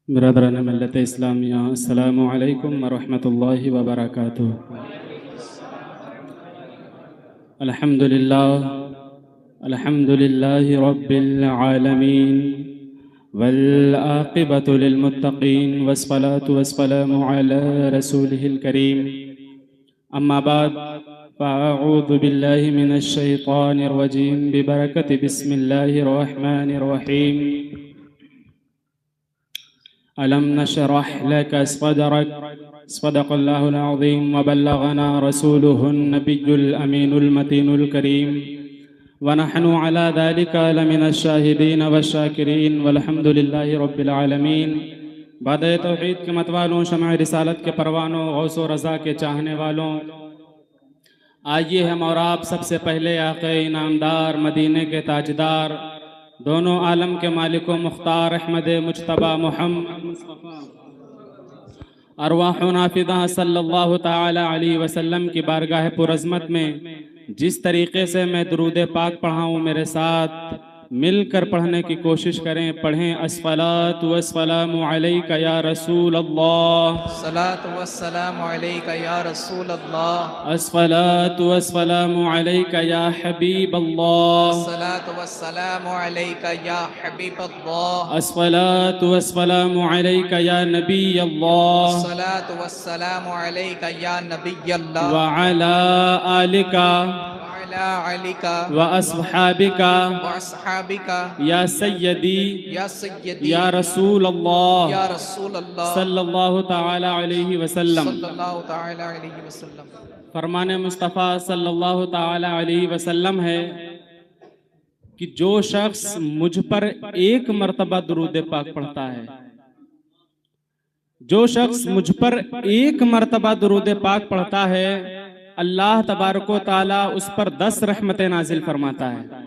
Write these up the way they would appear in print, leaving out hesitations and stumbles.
बिरादरान मिल्लत इस्लामिया अस्सलामु अलैकुम वरहमतुल्लाहि वबरकातुहू। अल्हम्दुलिल्लाह अल्हम्दुलिल्लाहि रब्बिल आलमीन वल आक़िबतु लिल मुत्तक़ीन वस्सलातु वस्सलामु अला रसूलिहिल करीम। अम्मा बाद फ़अऊज़ु बिल्लाहि मिनश शैतानिर रजीम बिबरकति बिस्मिल्लाहिर रहमानिर रहीम। अलम नशरह लक सदरक सदक़ल्लाहुल अज़ीम व बल्लगना रसूलुहुन नबियुल अमीनुल मतीनुल करीम व नहनु अला ज़ालिका लमिनश शाहिदीन वश्शाकिरीन वल्हम्दुलिल्लाहि रब्बिल आलमीन। बाद तौहीद के मतवालों, शमअ रिसालत के परवानों, गौस व रज़ा के चाहने वालों, आइए हम और आप सबसे पहले आक़े इनामदार, मदीने के ताजदार, दोनों आलम के मालिक व मुख्तार अहमद मुज्तबा मुहम्मद मुस्तफ़ा अरवाह नाफिदा सल्लल्लाहु ताला अलैहि वसल्लम की बारगाह पुरज़मत में जिस तरीक़े से मैं दुरूद पाक पढ़ाऊँ, मेरे साथ मिलकर पढ़ने की कोशिश करें। पढ़ें अस्सलातु वस्सलामु अलैका या रसूल अल्लाह, सलात वस्सलामु अलैका या रसूल अल्लाह, अस्सलातु वस्सलामु अलैका या हबीब अल्लाह, सलात वस्सलामु अलैका या हबीब अल्लाह, अस्सलातु वस्सलामु अलैका या नबी अल्लाह सलात वस्सलामु अलैका या नबी अल्लाह, व अला आलिका वअला अलिका व अस्हाबिका व अस्हाबिका या सय्यदी या सय्यदी या रसूल अल्लाह या रसूल अल्लाह सल्लल्लाहु ताला अलैहि वसल्लम। सल्लल्लाहु ताला अलैहि वसल्लम। फरमाने मुस्तफ़ा सल्लल्लाहु ताला अलैहि वसल्लम है कि जो शख्स मुझ पर एक मर्तबा दुरूद पाक पढ़ता है, जो शख्स मुझ पर एक मर्तबा दुरूद पाक पढ़ता है, अल्लाह तबारक व ताला उस पर 10 रहमतें नाजिल फरमाता है।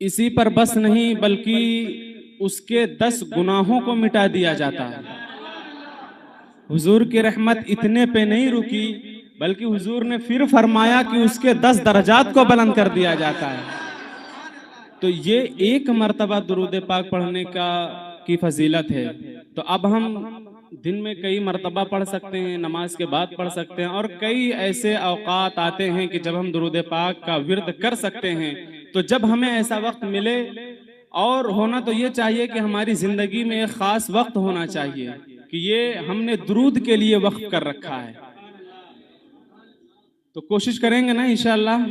इसी पर बस नहीं, बल्कि उसके 10 गुनाहों को मिटा दिया जाता है। हुजूर की रहमत इतने पे नहीं रुकी, बल्कि हुजूर ने फिर फरमाया कि उसके 10 दर्जात को बुलंद कर दिया जाता है। तो ये एक मर्तबा दुरूद पाक पढ़ने की फजीलत है। तो अब हम दिन में कई मर्तबा पढ़ सकते हैं, नमाज के बाद पढ़ सकते हैं, और कई ऐसे औकात आते हैं कि जब हम दुरूद पाक का विर्द कर सकते हैं। तो जब हमें ऐसा वक्त मिले, और होना तो ये चाहिए कि हमारी जिंदगी में एक खास वक्त होना चाहिए कि ये हमने दुरूद के लिए वक्त कर रखा है। तो कोशिश करेंगे ना इंशाअल्लाह।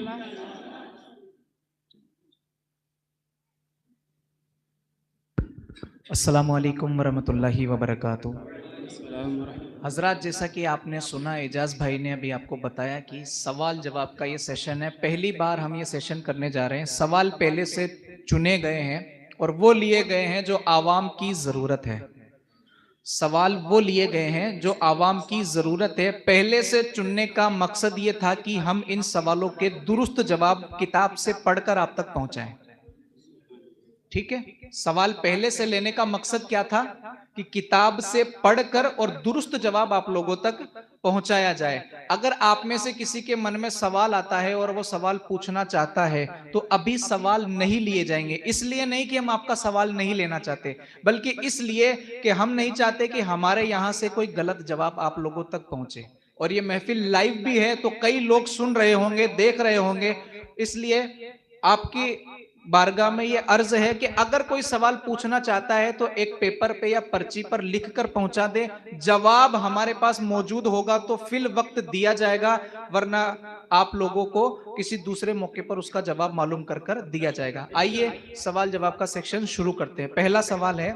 अस्सलामु अलैकुम वरहमतुल्लाहि वबरकातुहू। हजरात, जैसा कि आपने सुना, एजाज भाई ने अभी आपको बताया कि सवाल जवाब का ये सेशन है। पहली बार हम ये सेशन करने जा रहे हैं। सवाल पहले से चुने गए हैं और वो लिए गए हैं जो आवाम की ज़रूरत है। सवाल वो लिए गए हैं जो आवाम की ज़रूरत है। पहले से चुनने का मकसद ये था कि हम इन सवालों के दुरुस्त जवाब किताब से पढ़कर आप तक पहुंचाएं। ठीक है, सवाल पहले से लेने का मकसद क्या था कि किताब से पढ़कर और दुरुस्त जवाब आप लोगों तक पहुंचाया जाए। अगर आप में से किसी के मन में सवाल आता है और वो सवाल पूछना चाहता है, तो अभी सवाल नहीं लिए जाएंगे। इसलिए नहीं कि हम आपका सवाल नहीं लेना चाहते, बल्कि इसलिए कि हम नहीं चाहते कि हमारे यहां से कोई गलत जवाब आप लोगों तक पहुंचे। और ये महफिल लाइव भी है, तो कई लोग सुन रहे होंगे, देख रहे होंगे। इसलिए आपकी बारगाह में ये अर्ज है कि अगर कोई सवाल पूछना चाहता है तो एक पेपर पे या पर्ची पर लिख कर पहुंचा दे। जवाब हमारे पास मौजूद होगा तो फिल वक्त दिया जाएगा, वरना आप लोगों को किसी दूसरे मौके पर उसका जवाब मालूम कर कर दिया जाएगा। आइए सवाल जवाब का सेक्शन शुरू करते हैं। पहला सवाल है,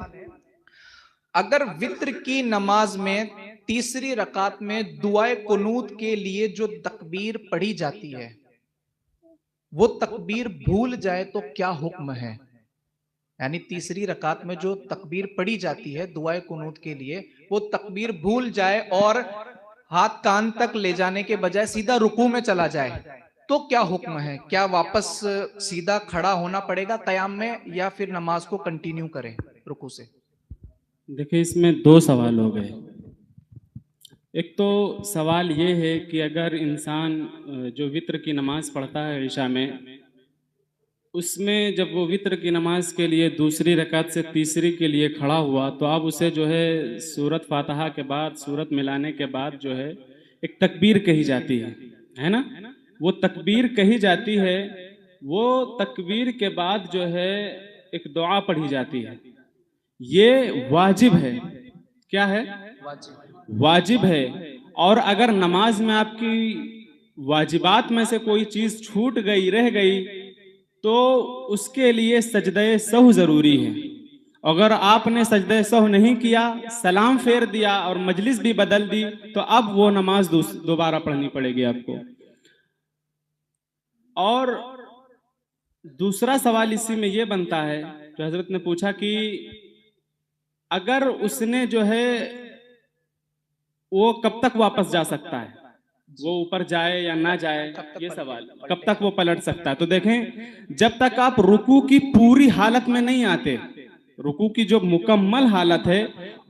अगर वित्र की नमाज में तीसरी रकात में दुआए कुनूत के लिए जो तकबीर पढ़ी जाती है, वो तकबीर भूल जाए तो क्या हुक्म है? यानी तीसरी रकात में जो तकबीर पढ़ी जाती है दुआए कुनूत के लिए, वो तकबीर भूल जाए और हाथ कान तक ले जाने के बजाय सीधा रुकू में चला जाए, तो क्या हुक्म है? क्या वापस सीधा खड़ा होना पड़ेगा कयाम में, या फिर नमाज को कंटिन्यू करें रुकू से? देखिए, इसमें 2 सवाल हो गए। एक तो सवाल ये है कि अगर इंसान जो वित्र की नमाज पढ़ता है इशा में, उसमें जब वो वित्र की नमाज के लिए दूसरी रकात से तीसरी के लिए खड़ा हुआ, तो अब उसे जो है सूरत फातिहा के बाद, सूरत मिलाने के बाद जो है एक तकबीर कही जाती है ना। वो तकबीर कही जाती है, वो तकबीर के बाद जो है एक दुआ पढ़ी जाती है। ये वाजिब है। क्या है? वाजिब है। और अगर नमाज में आपकी वाजिबात में से कोई चीज छूट गई, रह गई, तो उसके लिए सजदे सहू जरूरी है। अगर आपने सजदे सहू नहीं किया, सलाम फेर दिया और मजलिस भी बदल दी, तो अब वो नमाज दोबारा पढ़नी पड़ेगी आपको। और दूसरा सवाल इसी में ये बनता है, जो हजरत ने पूछा कि अगर उसने जो है वो कब तक वापस जा सकता है, वो ऊपर जाए या ना जाए, ये सवाल, कब तक वो पलट सकता है। तो देखें, जब तक आप रुकू की पूरी हालत में नहीं आते, रुकू की जो मुकम्मल हालत है,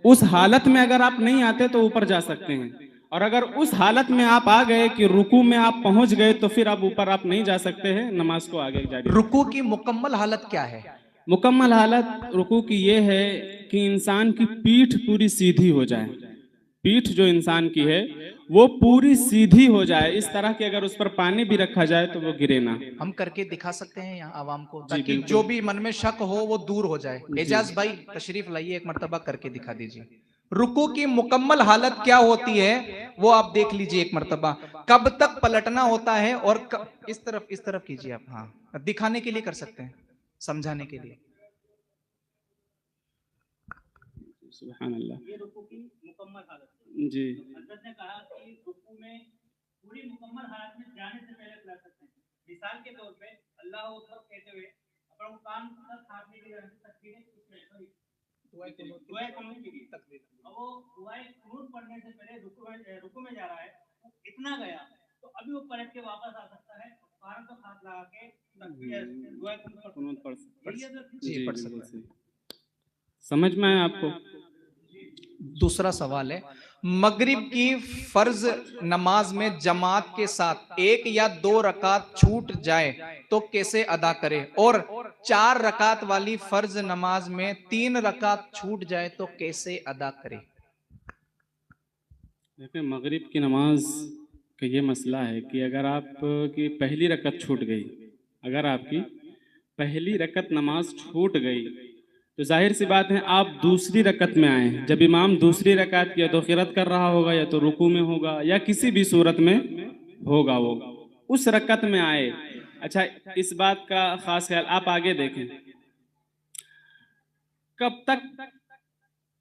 उस हालत में अगर आप नहीं आते तो ऊपर जा सकते हैं। और अगर उस हालत में आप आ गए कि रुकू में आप पहुंच गए, तो फिर अब ऊपर आप नहीं जा सकते हैं, नमाज को आगे जारी। रुकू की मुकम्मल हालत क्या है? मुकम्मल हालत रुकू की ये है कि इंसान की पीठ पूरी सीधी हो जाए। पीठ जो इंसान की है वो पूरी सीधी हो जाए, इस तरह के अगर उस पर पानी भी रखा जाए तो वो गिरे ना। हम करके दिखा सकते हैं यहाँ आवाम को, ताकि जो भी मन में शक हो वो दूर हो जाए। एजाज भाई तशरीफ लाइए, एक मर्तबा करके दिखा दीजिए। रुकू की मुकम्मल हालत क्या होती है वो आप देख लीजिए एक मर्तबा। कब तक पलटना होता है और इस तरफ कीजिए आप। हाँ, दिखाने के लिए कर सकते हैं, समझाने के लिए। सुभान अल्लाह। ये रुकू की मुकम्मल हालत जी। हज़रत ने कहा कि रुकू में पूरी मुकम्मल हालत में जाने से पहले पढ़ सकते हैं। मिसाल के तौर पे अल्लाह अकबर कहते हुए अपना कान पर थापने की तकबीर है, उसमें दुआ कुनूत की तकबीर। अब वो दुआ कुनूत पढ़ने से पहले रुकू में जा रहा है, इतना गया तो अभी वो पलट के वापस आ सकता है, कान पर हाथ लगा के दुआ कुनूत पढ़ सकता है। समझ में आया आपको? दूसरा सवाल है, मगरिब की फर्ज नमाज में जमात के साथ 1 या 2 रकात छूट जाए तो कैसे अदा करे, और 4 रकात वाली फर्ज नमाज में 3 रकात छूट जाए तो कैसे अदा करे? देखिए, मगरिब की नमाज का ये मसला है कि अगर आपकी पहली रकत छूट गई, अगर आपकी पहली रकत नमाज छूट गई, तो जाहिर सी बात है आप दूसरी रकत में आए। जब इमाम दूसरी रकात की या तो क़िरात कर रहा होगा, या तो रुकू में होगा, या किसी भी सूरत में होगा, वो उस रकत में आए। अच्छा, इस बात का खास ख्याल आप आगे देखें, कब तक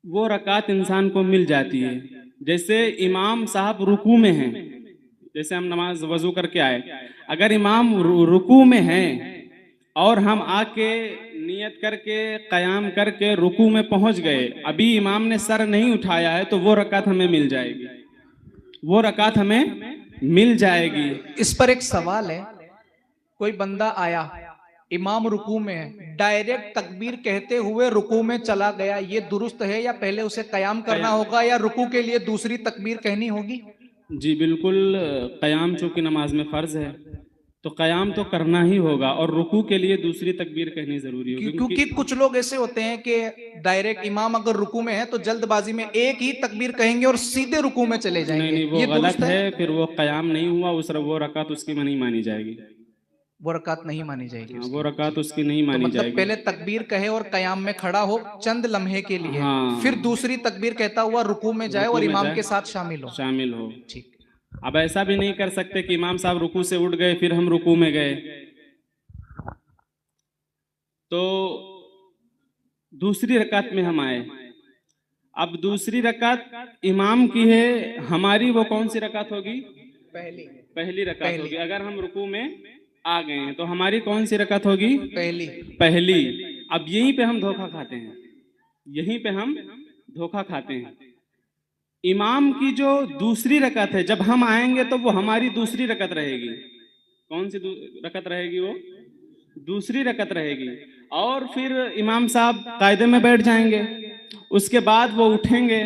वो रकात इंसान को मिल जाती है। जैसे इमाम साहब रुकू में हैं, जैसे हम नमाज वजू करके आए, अगर इमाम रुकू में हैं और हम आके नियत करके कयाम करके रुकू में पहुंच गए, अभी इमाम ने सर नहीं उठाया है, तो वो रकात हमें मिल जाएगी, वो रकात हमें मिल जाएगी। इस पर एक सवाल है, कोई बंदा आया, इमाम रुकू में है, डायरेक्ट तकबीर कहते हुए रुकू में चला गया, ये दुरुस्त है या पहले उसे कयाम करना होगा या रुकू के लिए दूसरी तकबीर कहनी होगी? जी बिल्कुल, कयाम चूंकि नमाज में फर्ज है तो कयाम तो करना ही होगा, और रुकू के लिए दूसरी तकबीर कहनी जरूरी होगी। क्योंकि कुछ लोग ऐसे होते हैं कि डायरेक्ट इमाम अगर रुकू में है तो जल्दबाजी में एक ही तकबीर कहेंगे और सीधे रुकू में चले जाएंगे। नहीं, वो गलत है, फिर वो कयाम नहीं हुआ, वो रकात उसकी नहीं मानी जाएगी, वो रकात नहीं मानी जाएगी। वो रकात उसकी नहीं मानी मतलब जाएगी। पहले तकबीर कहे और कयाम में खड़ा हो चंद लम्हे के लिए, फिर दूसरी तकबीर कहता हुआ रुकू में जाए और इमाम के साथ शामिल हो। ठीक। अब ऐसा भी नहीं कर सकते कि इमाम साहब रुकू से उठ गए फिर हम रुकू में गए, तो दूसरी रकात में हम आए। अब दूसरी रकात इमाम की है, हमारी वो कौन सी रकात होगी? पहली रकात होगी। अगर हम रुकू में आ गए हैं तो हमारी कौन सी रकात होगी? पहली। अब यहीं पे हम धोखा खाते हैं, यहीं पे हम धोखा खाते हैं। इमाम की जो दूसरी रकत है, जब हम आएंगे तो वो हमारी दूसरी रकत रहेगी। कौन सी रकत रहेगी? वो दूसरी रकत रहेगी। और फिर इमाम साहब कायदे में बैठ जाएंगे, उसके बाद वो उठेंगे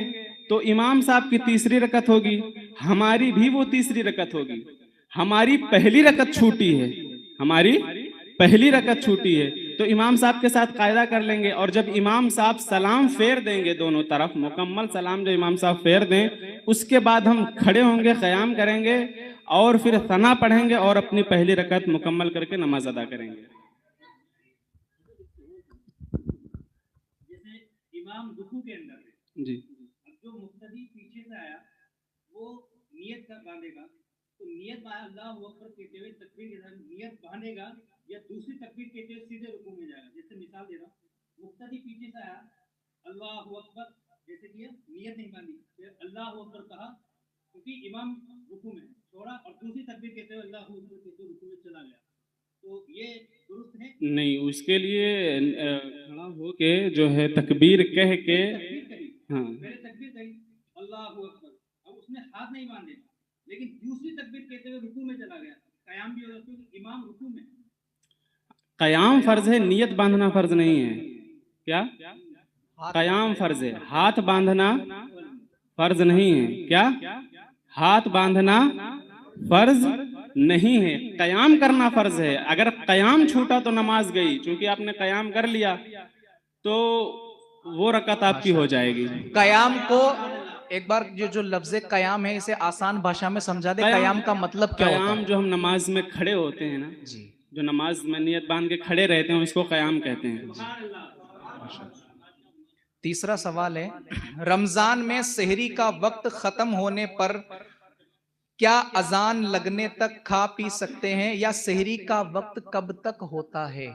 तो इमाम साहब की तीसरी रकत होगी, हमारी भी वो तीसरी रकत होगी। हमारी पहली रकत छूटी है, हमारी पहली रकत छूटी है तो इमाम साहब के साथ कायदा कर लेंगे, और जब इमाम साहब सलाम फेर देंगे दोनों तरफ, मुकम्मल सलाम जो इमाम साहब फेर दें, उसके बाद हम खड़े होंगे, क़याम करेंगे और फिर सना पढ़ेंगे और अपनी पहली रकत मुकम्मल करके नमाज अदा करेंगे। जैसे इमाम रुकू के अंदर है जी, अब जो मुक्तदी पीछे से आया वो नियत कर बांधेगा, तो नियत अल्लाहु अकबर कहते हुए तकबीर के साथ नियत बांधेगा या दूसरी तकबीर कहते हुए सीधे रुकू में जाएगा। जैसे मिसाल दे रहा हूँ, मुक्तदी पीछे से आया अल्लाहु अकबर जैसे किया, नियत नहीं बांधी, फिर अल्लाहु अकबर कहा क्योंकि इमाम रुकू में छोड़ा, और दूसरी तकबीर कहते हुए अल्लाहु अकबर कहते हुए रुकू में चला गया, तो ये दुरुस्त है? नहीं, उसके लिए खड़ा होके जो है तकबीर कह के, तकबीर कही, हाँ, पहले तकबीर कही अल्लाहु अकबर, अब उसने हाथ नहीं बांधे, लेकिन दूसरी तकबीर कहते हुए रुकू में चला गया, कयाम भी हो जाता है, इमाम रुकू में। कयाम फर्ज है, नियत बांधना फर्ज नहीं है। क्या? कयाम फर्ज है, हाथ बांधना फर्ज नहीं है। क्या? हाथ बांधना फर्ज नहीं है, कयाम करना फर्ज है। अगर कयाम छूटा तो नमाज गई, क्योंकि आपने कयाम कर लिया तो वो रकत आपकी हो जाएगी। कयाम को एक बार जो लफ्ज़ कयाम है इसे आसान भाषा में समझा दे, कयाम का मतलब क्या होता कयाम है? जो हम नमाज में खड़े होते हैं ना जी, जो नमाज में नियत बांध के खड़े रहते हैं उसको कयाम कहते हैं। तीसरा सवाल है, रमजान में सहरी का वक्त खत्म होने पर क्या अजान लगने तक खा पी सकते हैं, या सहरी का वक्त कब तक होता है?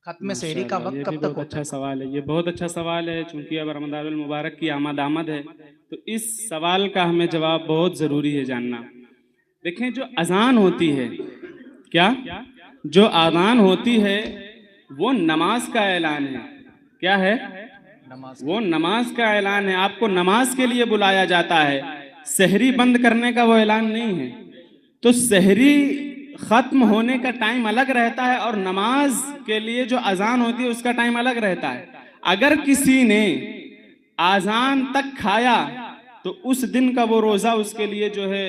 खत्म सहरी का माशाअल्लाह, वक्त ये कब भी तक बहुत होता अच्छा है? सवाल है। ये बहुत अच्छा सवाल है, चूंकि अब रमज़ानुल मुबारक की आमद है तो इस सवाल का हमें जवाब बहुत ज़रूरी है जानना। देखें, जो अजान होती है, क्या जो अजान होती है वो नमाज का ऐलान है। क्या है? नमाज वो नमाज का ऐलान है, आपको नमाज के लिए बुलाया जाता है। सहरी बंद करने का वो ऐलान नहीं है। तो सहरी खत्म होने का टाइम अलग रहता है और नमाज के लिए जो अजान होती है उसका टाइम अलग रहता है। अगर किसी ने अजान तक खाया तो उस दिन का वो रोजा उसके लिए जो है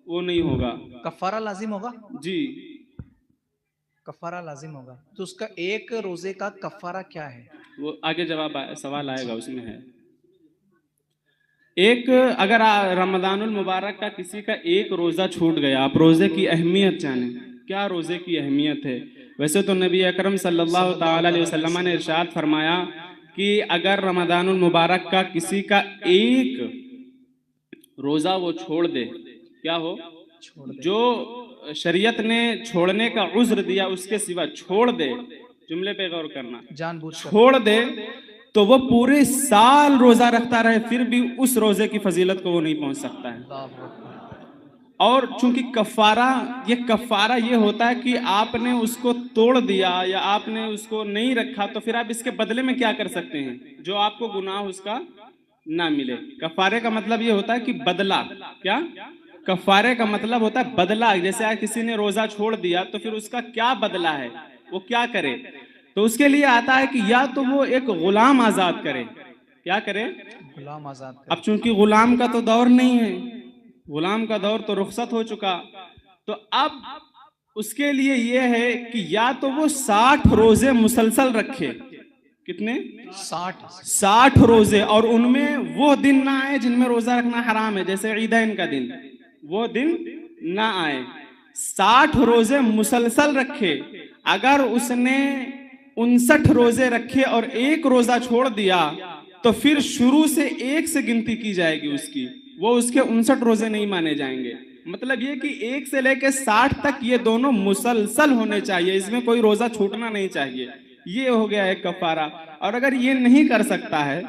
वो नहीं होगा। कफारा लाजिम होगा? जी, कफारा लाजिम होगा। तो उसका एक रोजे का कफारा क्या है? वो आगे सवाल आएगा, उसमें है। एक अगर रमजानुल मुबारक का किसी का एक रोजा छूट गया, आप रोजे की अहमियत जानें, क्या रोजे की अहमियत है। वैसे तो नबी अकरम सल्लल्लाहु ताला अलैहि वसल्लम ने इरशाद फरमाया कि अगर रमजानुल मुबारक का किसी का एक रोजा वो छोड़ दे, क्या हो, जो शरीयत ने छोड़ने का उज्र दिया उसके सिवा छोड़ दे, जुमले पे गौर करना, जानबूझकर छोड़ दे, तो वो पूरे साल रोजा रखता रहे फिर भी उस रोजे की फजीलत को वो नहीं पहुंच सकता है। और चूंकि कफारा ये होता है कि आपने उसको तोड़ दिया या आपने उसको नहीं रखा, तो फिर आप इसके बदले में क्या कर सकते हैं जो आपको गुनाह उसका ना मिले। कफारे का मतलब ये होता है कि बदला। क्या? कफारे का मतलब होता है बदला। जैसे आज किसी ने रोजा छोड़ दिया तो फिर उसका क्या बदला है, वो क्या करे, तो उसके लिए आता है कि या तो वो एक गुलाम आजाद करे। क्या करे? गुलाम आजाद अब चूंकि गुलाम का तो दौर नहीं है, गुलाम का दौर तो रुखसत हो चुका, तो अब उसके लिए ये है कि या तो वो 60 रोजे मुसलसल रखे। कितने? 60 रोजे, और उनमें वो दिन ना आए जिनमें रोजा रखना हराम है, जैसे ईदैन का दिन, वो दिन ना आए। 60 रोजे मुसलसल रखे। अगर उसने 59 रोजे रखे और एक रोजा छोड़ दिया तो फिर शुरू से एक से गिनती की जाएगी उसकी, वो उसके 59 रोजे नहीं माने जाएंगे। मतलब ये कि 1 से लेकर 60 तक ये दोनों मुसलसल होने चाहिए, इसमें कोई रोजा छूटना नहीं चाहिए। ये हो गया एक कफारा। और अगर ये नहीं कर सकता है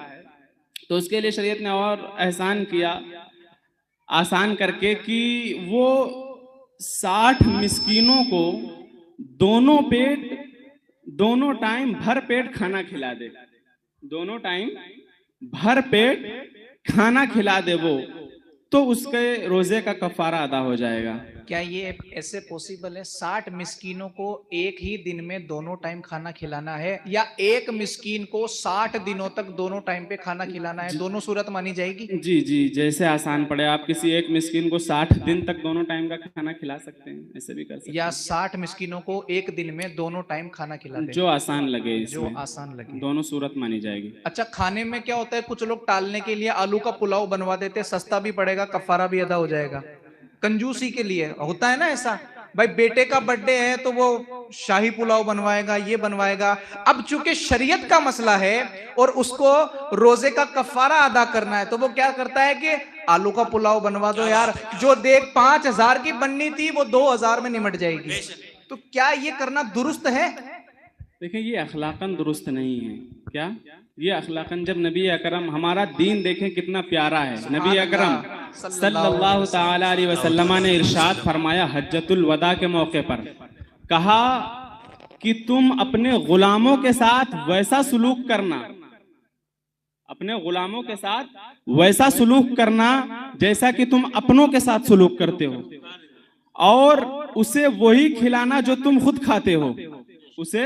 तो उसके लिए शरीयत ने और एहसान किया, आसान करके, कि वो 60 मिस्कीनों को दोनों टाइम भर पेट खाना खिला दे। दोनों टाइम भर पेट खाना खिला दे वो, तो उसके रोजे का कफारा अदा हो जाएगा। क्या ये ऐसे पॉसिबल है 60 मिस्कीनों को एक ही दिन में दोनों टाइम खाना खिलाना है, या एक मिस्कीन को 60 दिनों तक दोनों टाइम पे खाना खिलाना है? दोनों सूरत मानी जाएगी? जी जी, जैसे आसान पड़े। आप किसी एक मिस्किन को 60 दिन तक दोनों टाइम का खाना खिला सकते हैं, ऐसे भी कर सकते या हैं। 60 मिस्कीनों को एक दिन में दोनों टाइम खाना खिला दे? जो आसान लगे, जो इसमें आसान लगे। दोनों सूरत मानी जाएगी। अच्छा, खाने में क्या होता है, कुछ लोग टालने के लिए आलू का पुलाव बनवा देते हैं, सस्ता भी पड़ेगा, कफारा भी अदा हो जाएगा, कंजूसी के लिए होता है ना ऐसा। भाई बेटे का बर्थडे है तो वो शाही पुलाव बनवाएगा, ये बनवाएगा। अब चूंकि शरीयत का मसला है और उसको रोजे का कफारा अदा करना है, तो वो क्या करता है कि आलू का पुलाव बनवा दो यार, जो देख 5000 की बननी थी वो 2000 में निमट जाएगी। तो क्या ये करना दुरुस्त है? देखिए, ये अखलाकन दुरुस्त नहीं है। क्या ये अखलाकन, जब नबी अकरम, हमारा दीन देखें कितना प्यारा है। नबी अकरम सल्लल्लाहु ताला अलैहि वसल्लम ने इरशाद फरमाया हज्जतुल वदा के मौके पर, कहा कि तुम अपने गुलामों के साथ वैसा सुलूक करना, अपने गुलामों के साथ वैसा सुलूक करना जैसा कि तुम अपनों के साथ सुलूक करते हो, और उसे वही खिलाना जो तुम खुद खाते हो, उसे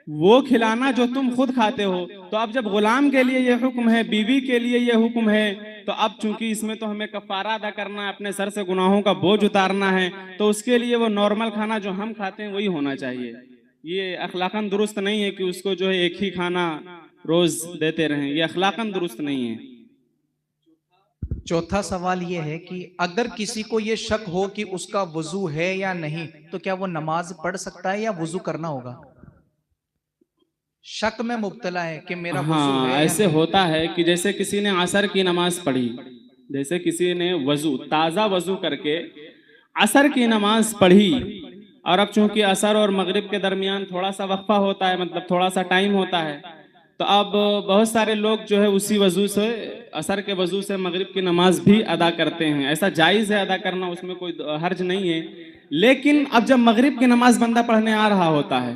वो खिलाना जो तुम खुद खाते हो। तो अब जब गुलाम के लिए ये हुक्म है, बीवी के लिए ये हुक्म है, तो अब चूंकि इसमें तो हमें कफारा अदा करना है, अपने सर से गुनाहों का बोझ उतारना है, तो उसके लिए वो नॉर्मल खाना जो हम खाते हैं वही होना चाहिए। ये अखलाकन दुरुस्त नहीं है कि उसको जो है एक ही खाना रोज देते रहें, ये अखलाकन दुरुस्त नहीं है। चौथा सवाल यह है कि अगर किसी को यह शक हो कि उसका वजू है या नहीं, तो क्या वो नमाज पढ़ सकता है या वजू करना होगा? शक में मुब्तला है कि मेरा वजू हाँ, है या ऐसे नहीं। होता है कि जैसे किसी ने असर की नमाज पढ़ी, जैसे किसी ने वजू ताज़ा वजू करके असर की नमाज पढ़ी, और अब चूंकि असर और मगरिब के दरमियान थोड़ा सा वक्फा होता है, मतलब थोड़ा सा टाइम होता है, तो अब बहुत सारे लोग जो है उसी वजू से, असर के वजू से मगरिब की नमाज भी अदा करते हैं। ऐसा जायज़ है अदा करना, उसमें कोई हर्ज नहीं है। लेकिन अब जब मगरिब की नमाज बंदा पढ़ने आ रहा होता है,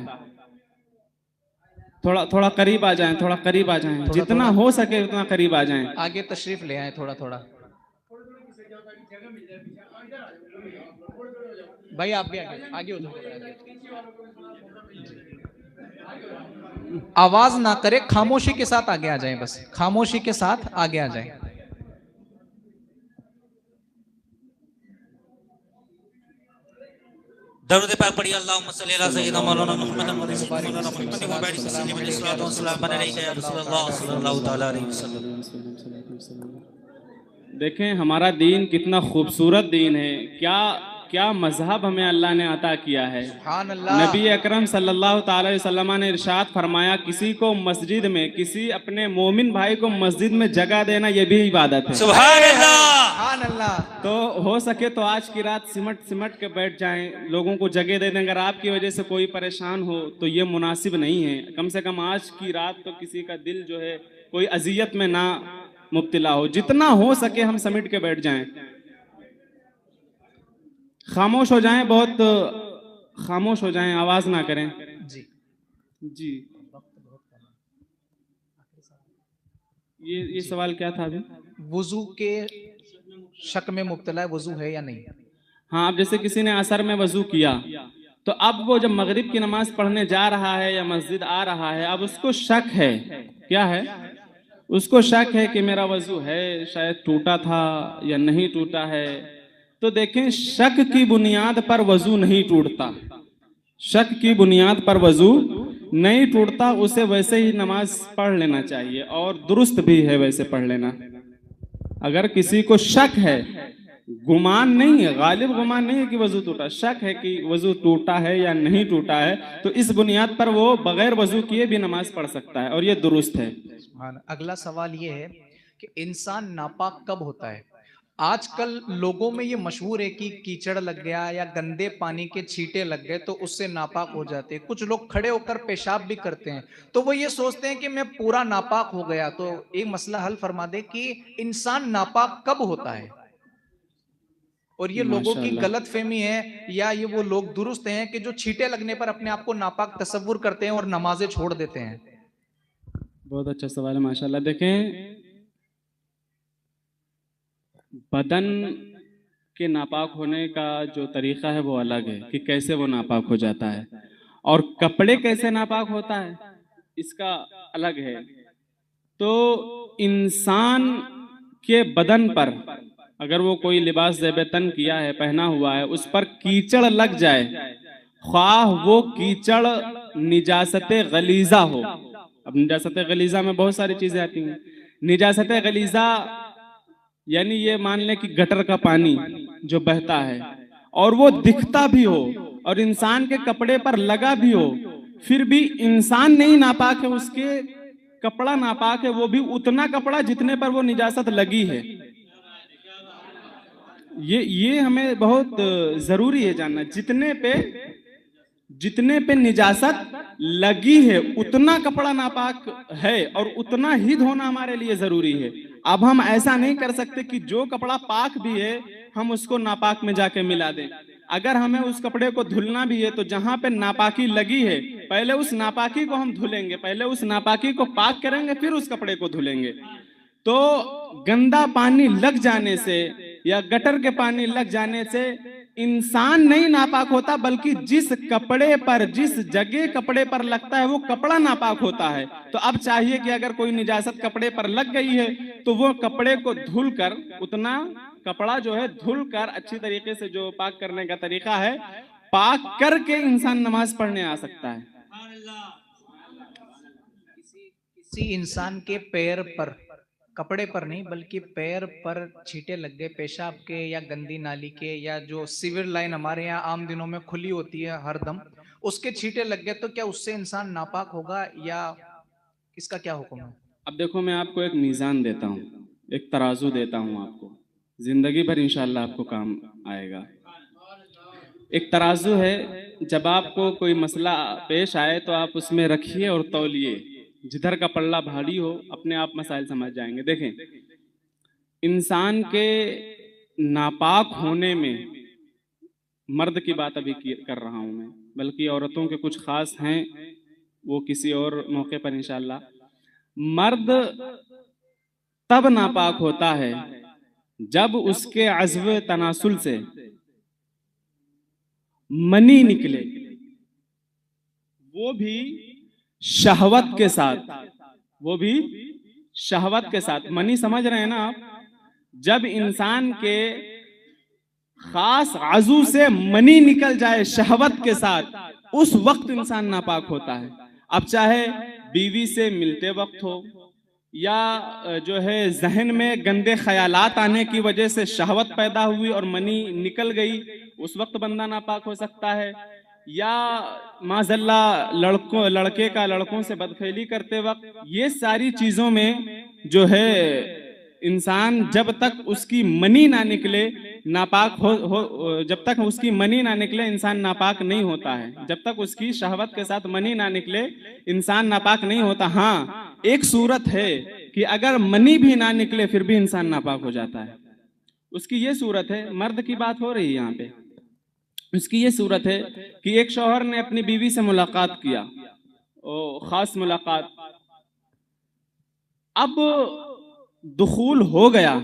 थोड़ा थोड़ा करीब आ जाएं, थोड़ा करीब आ जाएं, जितना हो सके उतना करीब आ जाएं। आगे तशरीफ ले आए थोड़ा थोड़ा। भाई आप भी आगे आगे हो जाओ। आवाज ना करे, खामोशी के साथ आगे आ जाएं, बस खामोशी के साथ आगे आ जाएं। दरूद पाक पढ़िए। अल्लाहुम्मा सल्ली अला सय्यिदिना मौलाना मुहम्मद व अला सय्यिदिना मुहम्मद व बारिक वसल्लम अलैहि सल्लल्लाहु अलैहि वसल्लम। देखें हमारा दीन कितना खूबसूरत दीन है, क्या क्या मजहब हमें अल्लाह ने अता किया है। सुभान अल्लाह। नबी अकरम सल्लल्लाहु ताला अलैहि वसल्लम ने इरशाद फरमाया, किसी को मस्जिद में, किसी अपने मोमिन भाई को मस्जिद में जगह देना ये भी इबादत है। सुभान अल्लाह। सुभान अल्लाह। तो हो सके तो आज की रात सिमट सिमट के बैठ जाएं, लोगों को जगह दे दें। अगर आपकी वजह से कोई परेशान हो तो ये मुनासिब नहीं है। कम से कम आज की रात तो किसी का दिल जो है कोई अजियत में ना मुब्तला हो। जितना हो सके हम समेट के बैठ जाएं, खामोश हो जाएं, बहुत खामोश हो जाएं, आवाज ना करें। जी जी, ये सवाल क्या था अभी? वजू के शक में मुब्तला है, वजू है या नहीं? हाँ, अब जैसे किसी ने असर में वजू किया, तो अब वो जब मगरिब की नमाज पढ़ने जा रहा है या मस्जिद आ रहा है, अब उसको शक है। क्या है? उसको शक है कि मेरा वजू है, शायद टूटा था या नहीं टूटा है। तो देखें, शक की बुनियाद पर वजू नहीं टूटता, शक की बुनियाद पर वजू नहीं टूटता। उसे वैसे ही नमाज पढ़ लेना चाहिए, और दुरुस्त भी है वैसे पढ़ लेना। अगर किसी को शक है, गुमान नहीं है, गालिब गुमान नहीं है कि वजू टूटा, शक है कि वजू टूटा है या नहीं टूटा है, तो इस बुनियाद पर वो बगैर वजू किए भी नमाज पढ़ सकता है, और ये दुरुस्त है। अगला सवाल ये है कि इंसान नापाक कब होता है? आजकल लोगों में ये मशहूर है कि कीचड़ लग गया या गंदे पानी के छींटे लग गए तो उससे नापाक हो जाते हैं। कुछ लोग खड़े होकर पेशाब भी करते हैं, तो वो ये सोचते हैं कि मैं पूरा नापाक हो गया। तो एक मसला हल फरमा दे कि इंसान नापाक कब होता है, और ये लोगों की गलत फहमी है या ये वो लोग दुरुस्त हैं कि जो छींटे लगने पर अपने आप को नापाक तस्वुर करते हैं और नमाजें छोड़ देते हैं? बहुत अच्छा सवाल है, माशाल्लाह। देखें, बदन के नापाक होने का जो तरीका है वो अलग है कि कैसे वो नापाक हो जाता है, और कपड़े कैसे नापाक होता है इसका अलग है। तो इंसान के बदन पर अगर वो कोई लिबास ज़ेबतन किया है, पहना हुआ है, उस पर कीचड़ लग जाए, ख्वाह वो कीचड़ निजासत गलीजा हो। अब निजासत गलीजा में बहुत सारी चीजें आती हैं। निजासत गलीजा यानी ये मान लें कि गटर का पानी जो बहता है और वो दिखता भी हो और इंसान के कपड़े पर लगा भी हो, फिर भी इंसान नहीं नापाक है, उसके कपड़ा नापाक है, वो भी उतना कपड़ा जितने पर वो निजासत लगी है। ये हमें बहुत जरूरी है जानना। जितने पे निजासत लगी है उतना कपड़ा नापाक है और उतना ही धोना हमारे लिए जरूरी है। अब हम ऐसा नहीं कर सकते कि जो कपड़ा पाक भी है हम उसको नापाक में जाके मिला दें। अगर हमें उस कपड़े को धुलना भी है तो जहां पे नापाकी लगी है पहले उस नापाकी को हम धुलेंगे, पहले उस नापाकी को पाक करेंगे, फिर उस कपड़े को धुलेंगे। तो गंदा पानी लग जाने से या गटर के पानी लग जाने से इंसान नहीं नापाक होता, बल्कि जिस कपड़े पर, जिस जगह कपड़े पर लगता है वो कपड़ा नापाक होता है। तो अब चाहिए कि अगर कोई निजासत कपड़े पर लग गई है तो वो कपड़े को धुलकर, उतना कपड़ा जो है धुलकर अच्छी तरीके से, जो पाक करने का तरीका है, पाक करके इंसान नमाज पढ़ने आ सकता है। किसी इंसान के पैर पर, कपड़े पर नहीं बल्कि पैर पर छींटे लग गए पेशाब के या गंदी नाली के, या जो सीवर लाइन हमारे यहाँ आम दिनों में खुली होती है हरदम, उसके छींटे लग गए, तो क्या उससे इंसान नापाक होगा या इसका क्या हुक्म है? अब देखो, मैं आपको एक मीज़ान देता हूँ, एक तराजू देता हूँ आपको, जिंदगी भर इंशाल्लाह आपको काम आएगा। एक तराजू है, जब आपको कोई मसला पेश आए तो आप उसमें रखिए और तौलिए, जिधर का पल्ला भारी हो अपने आप मसाइल समझ जाएंगे। देखें, इंसान के नापाक होने में, मर्द की बात अभी कर रहा हूं मैं, बल्कि औरतों के कुछ खास हैं, वो किसी और मौके पर इंशाल्लाह। मर्द तब नापाक होता है जब उसके अज़्व तनासुल से मनी निकले, वो भी शहवत के साथ, वो भी शहवत के साथ। मनी समझ रहे हैं ना आप? जब इंसान के खास आजू से मनी निकल जाए शहवत के साथ, उस वक्त इंसान नापाक होता है। अब चाहे बीवी से मिलते वक्त हो, या जो है जहन में गंदे ख्यालात आने की वजह से शहवत पैदा हुई और मनी निकल गई, उस वक्त बंदा नापाक हो सकता है। या माज़ल्ला लड़के का लड़कों से बदफेली करते वक्त, ये सारी चीजों में जो है इंसान जब तक उसकी मनी ना निकले नापाक हो जब तक उसकी मनी ना निकले इंसान नापाक नहीं होता है। जब तक उसकी शहवत के साथ मनी ना निकले इंसान नापाक नहीं होता। हाँ, एक सूरत है कि अगर मनी भी ना निकले फिर भी इंसान नापाक हो जाता है। उसकी ये सूरत है, मर्द की बात हो रही है यहाँ पे, उसकी ये सूरत है कि एक शौहर ने अपनी बीवी से मुलाकात किया, खास मुलाकात। अब दुखूल हो गया,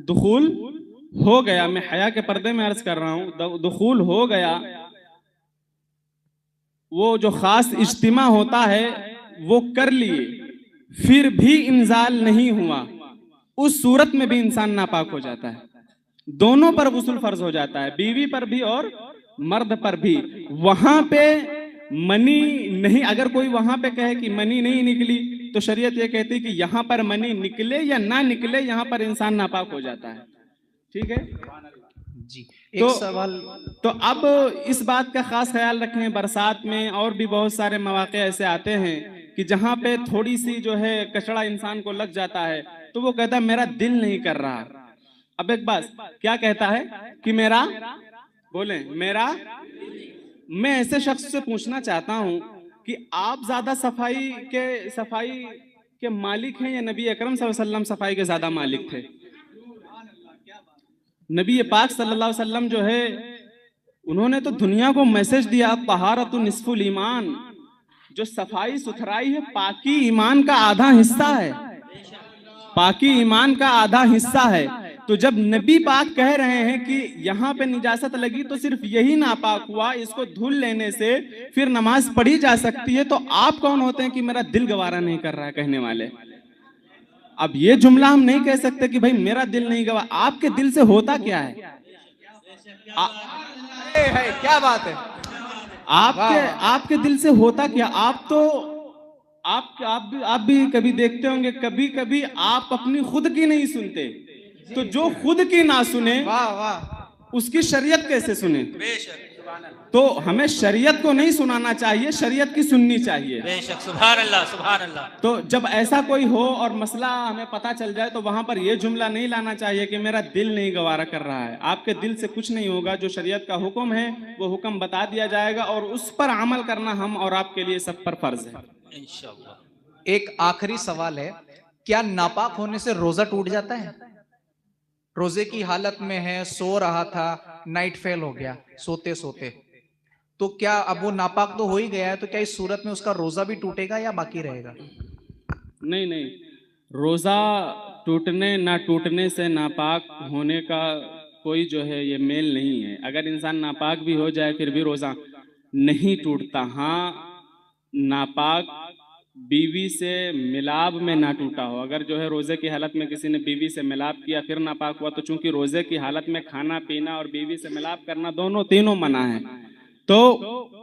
दुखूल हो गया, मैं हया के पर्दे में अर्ज कर रहा हूं, दुखूल हो गया। वो जो खास इज्तिमा होता है वो कर लिए, फिर भी इंजाल नहीं हुआ, उस सूरत में भी इंसान नापाक हो जाता है। दोनों पर गुस्ल फर्ज हो जाता है, बीवी पर भी और मर्द पर भी। वहां पे मनी नहीं, अगर कोई वहां पे कहे कि मनी नहीं निकली तो शरीयत ये कहती है कि यहाँ पर मनी निकले या ना निकले, यहाँ पर इंसान नापाक हो जाता है। ठीक है जी। एक सवाल, तो अब इस बात का खास ख्याल रखें, बरसात में और भी बहुत सारे मौके ऐसे आते हैं कि जहाँ पे थोड़ी सी जो है कचड़ा इंसान को लग जाता है तो वो कहता है मेरा दिल नहीं कर रहा। अब एक बात, क्या कहता है कि मेरा, बोले मेरा, मैं ऐसे शख्स से पूछना चाहता हूं कि आप ज्यादा सफाई के मालिक हैं या नबी अकरम सल्लल्लाहु अलैहि वसल्लम सफाई के ज्यादा मालिक थे? नबी पाक सल्लल्लाहु अलैहि वसल्लम जो है उन्होंने तो दुनिया को मैसेज दिया, तहारतु निस्फुल ईमान, जो सफाई सुथराई है पाकी ईमान का आधा हिस्सा है, पाकी ईमान का आधा हिस्सा है। तो जब नबी पाक कह रहे हैं कि यहाँ पे निजासत लगी तो सिर्फ यही नापाक हुआ, इसको धुल लेने से फिर नमाज पढ़ी जा सकती है, तो आप कौन होते हैं कि मेरा दिल गवारा नहीं कर रहा है कहने वाले? अब ये जुमला हम नहीं कह सकते कि भाई मेरा दिल नहीं गवा, आपके दिल से होता क्या है? क्या बात है, आपके दिल से होता क्या? आप भी कभी देखते होंगे, कभी कभी आप अपनी खुद की नहीं सुनते, तो जो खुद की ना सुने वाह वाह, उसकी शरीयत कैसे सुने? बेशक तो हमें शरीयत को नहीं सुनाना चाहिए, शरीयत की सुननी चाहिए। बेशक, सुभान अल्लाह सुभान अल्लाह। तो जब ऐसा कोई हो और मसला हमें पता चल जाए तो वहां पर यह जुमला नहीं लाना चाहिए कि मेरा दिल नहीं गवारा कर रहा है। आपके दिल से कुछ नहीं होगा, जो शरीयत का हुक्म है वो हुक्म बता दिया जाएगा और उस पर अमल करना हम और आपके लिए सब पर फर्ज है इंशाअल्लाह। एक आखिरी सवाल है, क्या नापाक होने से रोजा टूट जाता है? रोजे की हालत में है, सो रहा था, नाइट फेल हो गया सोते सोते, तो क्या अब वो नापाक तो हो ही गया है, तो क्या इस सूरत में उसका रोजा भी टूटेगा या बाकी रहेगा? नहीं, रोजा टूटने ना टूटने से नापाक होने का कोई जो है ये मेल नहीं है। अगर इंसान नापाक भी हो जाए फिर भी रोजा नहीं टूटता। हाँ, नापाक बीवी से मिलाप में ना टूटा हो, अगर जो है रोजे की हालत में किसी ने बीवी से मिलाप किया फिर नापाक हुआ, तो चूंकि रोजे की हालत में खाना पीना और बीवी से मिलाप करना तीनों मना है, तो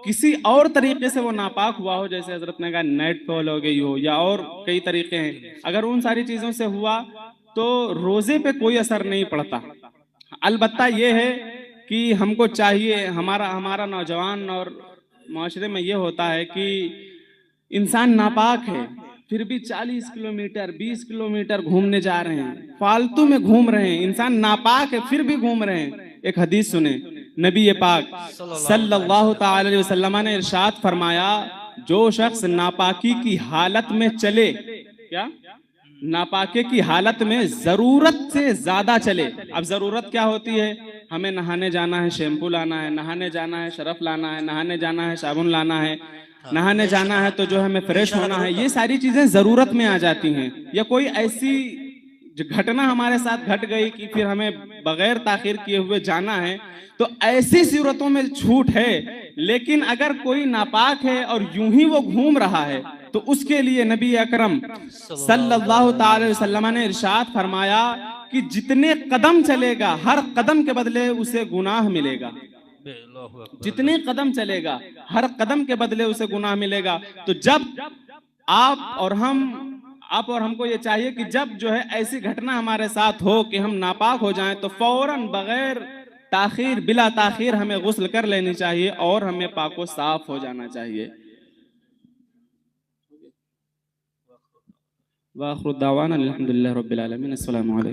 किसी और तरीके से वो नापाक हुआ हो, जैसे हजरत ने कहा नाइट फॉल हो गई हो या और कई तरीके हैं, अगर उन सारी चीजों से हुआ तो रोजे पे कोई असर नहीं पड़ता। अलबत्ता ये है कि हमको चाहिए, हमारा नौजवान और माशरे में ये होता है कि इंसान नापाक है फिर भी 40 किलोमीटर 20 किलोमीटर घूमने जा रहे हैं, फालतू में घूम रहे हैं। इंसान नापाक है फिर भी घूम रहे हैं। एक हदीस सुने, नबी पाक सल्लल्लाहु अलैहि वसल्लम ने इरशाद फरमाया, जो शख्स नापाकी की हालत में चले, क्या नापाके की हालत में जरूरत से ज्यादा चले। अब जरूरत क्या होती है? हमें नहाने जाना है, शैम्पू लाना है, नहाने जाना है, शरफ लाना है, नहाने जाना है, साबुन लाना है, नहाने जाना है तो जो हमें फ्रेश होना है, ये सारी चीजें जरूरत में आ जाती हैं। या कोई ऐसी घटना हमारे साथ घट गई कि फिर हमें बगैर ताखिर किए हुए जाना है, तो ऐसी सूरतों में छूट है। लेकिन अगर कोई नापाक है और यूं ही वो घूम रहा है तो उसके लिए नबी अकरम सल्लल्लाहु अलैहि वसल्लम ने इरशाद फरमाया कि जितने कदम चलेगा हर कदम के बदले उसे गुनाह मिलेगा। जितने कदम चलेगा हर कदम के बदले उसे गुनाह मिलेगा। तो जब आप और हमको ये चाहिए कि जब जो है ऐसी घटना हमारे साथ हो कि हम नापाक हो जाएं तो फौरन बगैर ताखीर बिला ताखीर हमें गुस्ल कर लेनी चाहिए और हमें पाको साफ हो जाना चाहिए। वाखिर दावाना अल्हम्दुलिल्लाह रब्बिल आलमीन। अस्सलामु अलैकुम।